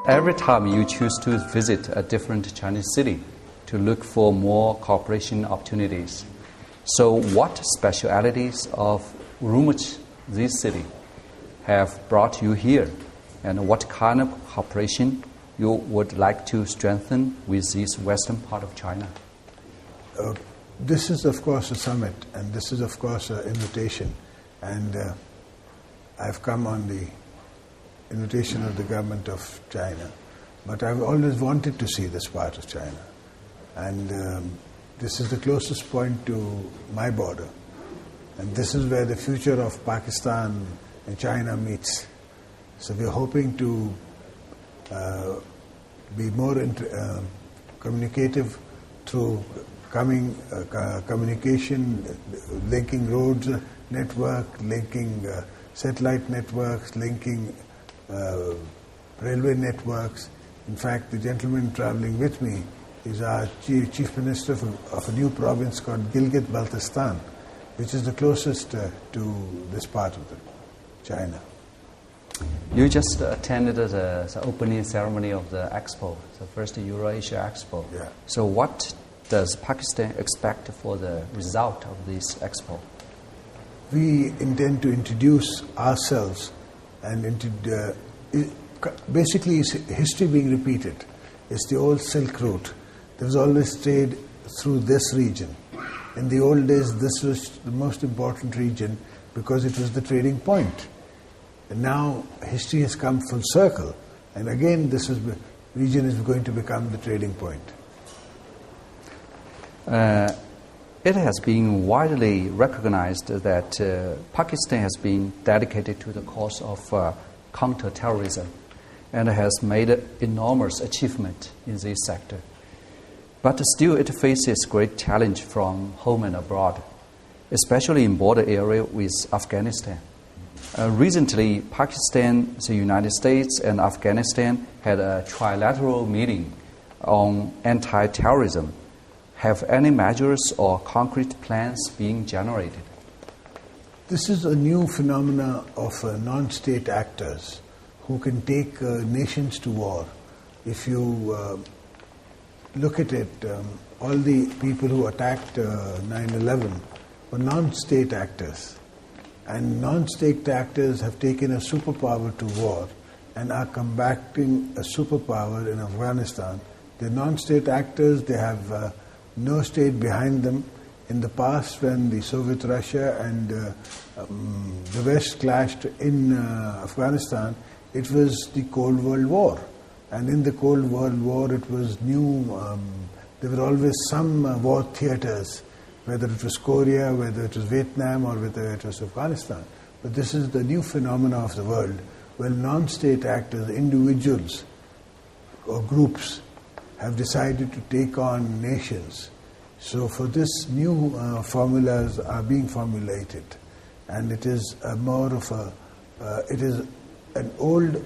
every time you choose to visit a different Chinese city to look for more cooperation opportunities. So what specialities of Urumqi, this city, have brought you here? And what kind of cooperation you would like to strengthen with this western part of China? This is, of course, a summit, and this is, of course, an invitation. And I've come on the invitation of the government of China. But I've always wanted to see this part of China. And this is the closest point to my border. And this is where the future of Pakistan and China meets. So we're hoping to be more communicative through communication, linking roads network, linking satellite networks, linking railway networks. In fact, the gentleman traveling with me is our chief minister of a new province called Gilgit-Baltistan, which is the closest to this part of China. You just attended the opening ceremony of the Expo, the first Eurasia Expo. Yeah. So what does Pakistan expect for the result of this Expo? We intend to introduce ourselves and basically it's history being repeated. It's the old Silk Route. There was always trade through this region. In the old days, this was the most important region because it was the trading point. And now history has come full circle, and again this region is going to become the trading point. It has been widely recognized that Pakistan has been dedicated to the cause of counter-terrorism and has made enormous achievement in this sector. But still it faces great challenge from home and abroad, especially in border area with Afghanistan. Recently, Pakistan, the United States, and Afghanistan had a trilateral meeting on anti-terrorism. Have any measures or concrete plans being generated? This is a new phenomena of non-state actors who can take nations to war. If you look at it, all the people who attacked 9/11 were non-state actors. And non-state actors have taken a superpower to war and are combating a superpower in Afghanistan. They're non-state actors, they have no state behind them. In the past, when the Soviet Russia and the West clashed in Afghanistan, it was the Cold World War. And in the Cold World War, it was new, there were always some war theaters, whether it was Korea, whether it was Vietnam, or whether it was Afghanistan. But this is the new phenomena of the world, where non-state actors, individuals or groups, have decided to take on nations. So for this, new formulas are being formulated, and it is more of it is an old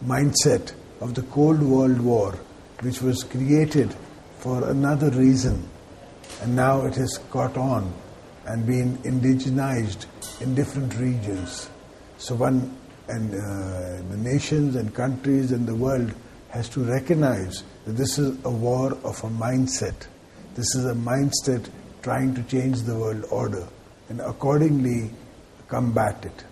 mindset of the Cold World War, which was created for another reason. And now it has caught on and been indigenized in different regions. So the nations and countries in the world has to recognize that this is a war of a mindset. This is a mindset trying to change the world order and accordingly combat it.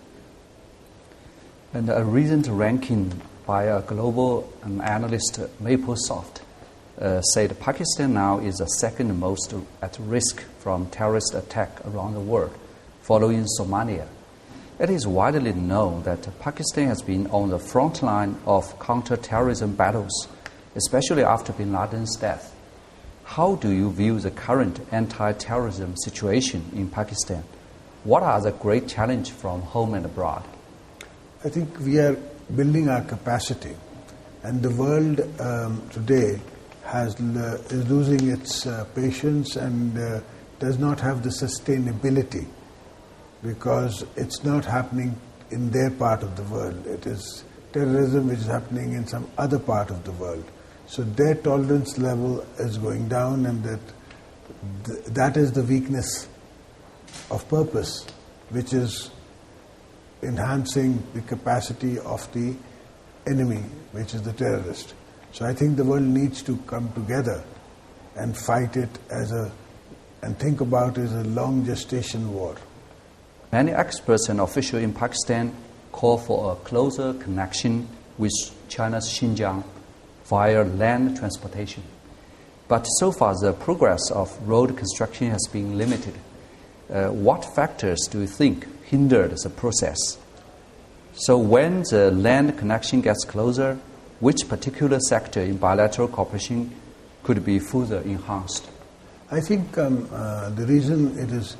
And a recent ranking by a global analyst, MapleSoft, said Pakistan now is the second most at risk from terrorist attack around the world, following Somalia. It is widely known that Pakistan has been on the front line of counter-terrorism battles, especially after bin Laden's death. How do you view the current anti-terrorism situation in Pakistan? What are the great challenges from home and abroad? I think we are building our capacity, and the world today is losing its patience and does not have the sustainability, because it's not happening in their part of the world. It is terrorism which is happening in some other part of the world. So their tolerance level is going down, and that is the weakness of purpose, which is enhancing the capacity of the enemy, which is the terrorist. So I think the world needs to come together and fight it and think about it as a long gestation war. Many experts and officials in Pakistan call for a closer connection with China's Xinjiang via land transportation. But so far, the progress of road construction has been limited. What factors do you think hindered the process? So when the land connection gets closer, which particular sector in bilateral cooperation could be further enhanced? I think the reason it is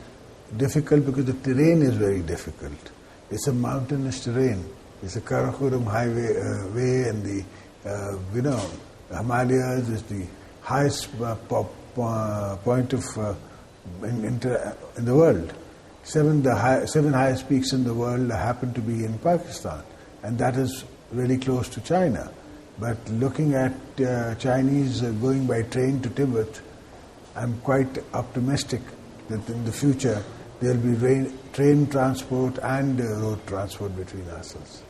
difficult because the terrain is very difficult. It's a mountainous terrain. It's a Karakoram highway way, and the Himalayas is the highest point of in the world. Seven highest peaks in the world happen to be in Pakistan, and that is really close to China. But looking at Chinese going by train to Tibet, I'm quite optimistic that in the future there will be train transport and road transport between ourselves.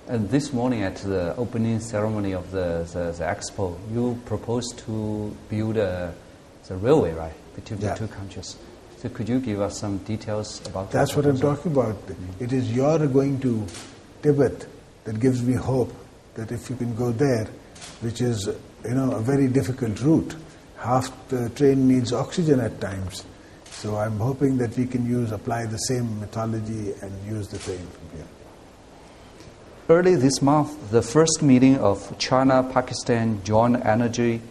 And this morning at the opening ceremony of the expo, you proposed to build the railway, right, between the two countries. So could you give us some details about that? That's what I'm talking about. It is your going to Tibet that gives me hope that if you can go there, which is a very difficult route. Half the train needs oxygen at times. So I'm hoping that we can apply the same methodology and use the train from here. Early this month, the first meeting of China-Pakistan Joint Energy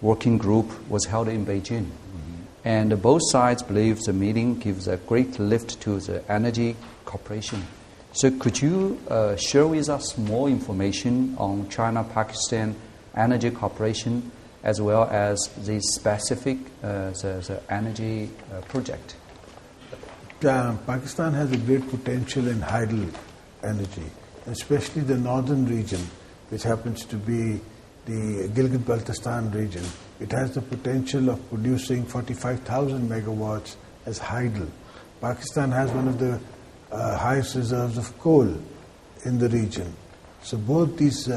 Working Group was held in Beijing. And both sides believe the meeting gives a great lift to the energy cooperation. So could you share with us more information on China-Pakistan energy cooperation as well as the specific the energy project? Pakistan has a great potential in hydel energy, especially the northern region, which happens to be the Gilgit-Baltistan region. It has the potential of producing 45,000 megawatts as hydel. Pakistan has one of the highest reserves of coal in the region. So both these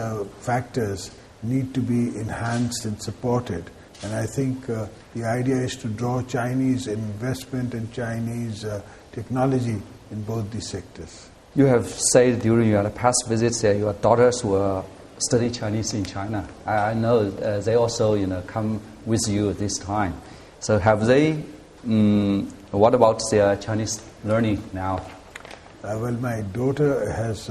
factors need to be enhanced and supported. And I think the idea is to draw Chinese investment and Chinese technology in both these sectors. You have said during your past visits that your daughters were study Chinese in China. I know they also come with you this time. So have they, what about their Chinese learning now? Well, my daughter has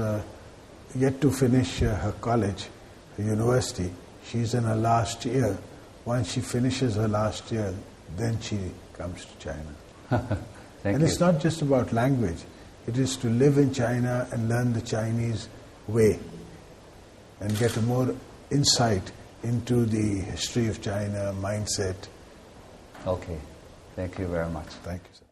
yet to finish her college, her university. She's in her last year. Once she finishes her last year, then she comes to China. Thank you. It's not just about language. It is to live in China and learn the Chinese way and get a more insight into the history of China, mindset. Okay. Thank you very much. Thank you, sir.